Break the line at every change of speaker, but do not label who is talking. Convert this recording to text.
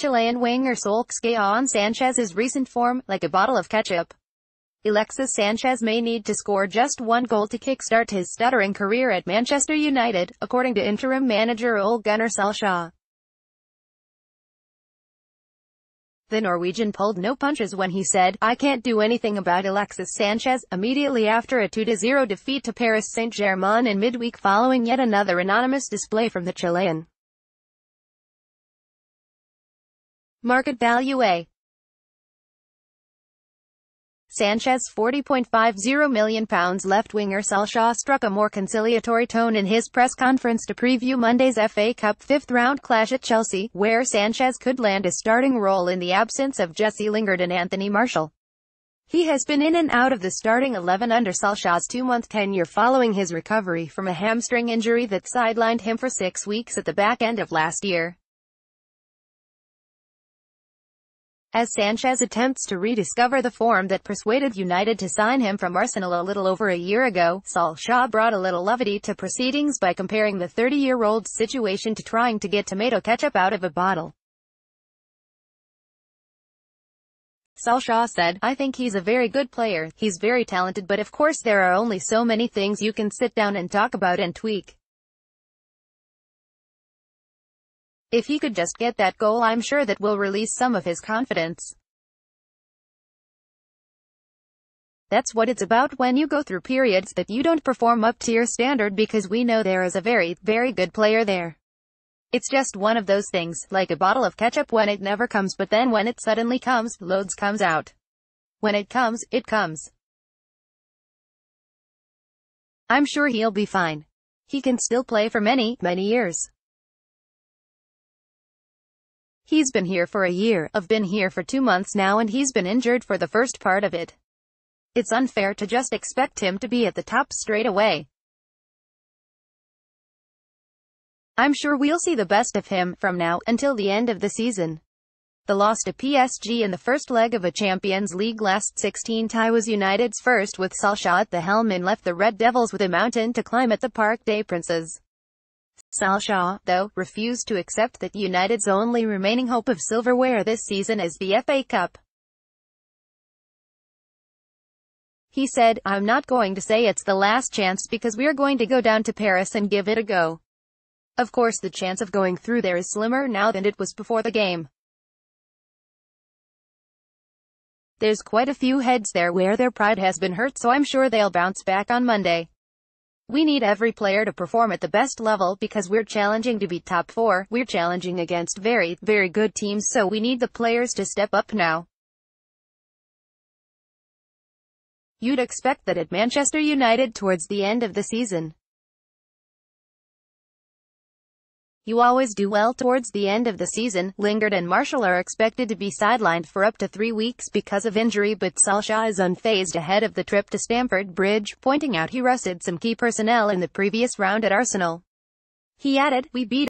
Chilean Winger Solkskajaer on Sanchez's recent form, like a bottle of ketchup. Alexis Sánchez may need to score just one goal to kickstart his stuttering career at Manchester United, according to interim manager Ole Gunnar Solskjaer. The Norwegian pulled no punches when he said, "I can't do anything about Alexis Sánchez," immediately after a 2-0 defeat to Paris St Germain in midweek following yet another anonymous display from the Chilean. Market value A. Sanchez £40.50 million. Left winger Solskjaer struck a more conciliatory tone in his press conference to preview Monday's FA Cup fifth-round clash at Chelsea, where Sanchez could land a starting role in the absence of Jesse Lingard and Anthony Martial. He has been in and out of the starting 11 under Solskjaer's 2-month tenure following his recovery from a hamstring injury that sidelined him for 6 weeks at the back end of last year. As Sanchez attempts to rediscover the form that persuaded United to sign him from Arsenal a little over a year ago, Solskjaer brought a little levity to proceedings by comparing the 30-year-old's situation to trying to get tomato ketchup out of a bottle. Solskjaer said, "I think he's a very good player, he's very talented, but of course there are only so many things you can sit down and talk about and tweak. If he could just get that goal, I'm sure that will release some of his confidence. That's what it's about when you go through periods that you don't perform up to your standard, because we know there is a very, very good player there. It's just one of those things, like a bottle of ketchup when it never comes, but then when it suddenly comes, loads comes out. When it comes, it comes. I'm sure he'll be fine. He can still play for many, many years. He's been here for a year, I've been here for 2 months now, and he's been injured for the first part of it. It's unfair to just expect him to be at the top straight away. I'm sure we'll see the best of him from now until the end of the season." The loss to PSG in the first leg of a Champions League last 16 tie was United's first with Solskjaer at the helm and left the Red Devils with a mountain to climb at the Parc des Princes. Solskjaer, though, refused to accept that United's only remaining hope of silverware this season is the FA Cup. He said, "I'm not going to say it's the last chance because we're going to go down to Paris and give it a go. Of course the chance of going through there is slimmer now than it was before the game. There's quite a few heads there where their pride has been hurt, so I'm sure they'll bounce back on Monday. We need every player to perform at the best level because we're challenging to be top 4, we're challenging against very, very good teams, so we need the players to step up now." You'd expect that at Manchester United towards the end of the season. You always do well towards the end of the season. Lingard and Martial are expected to be sidelined for up to 3 weeks because of injury, but Solskjaer is unfazed ahead of the trip to Stamford Bridge, pointing out he rested some key personnel in the previous round at Arsenal. He added, "We beat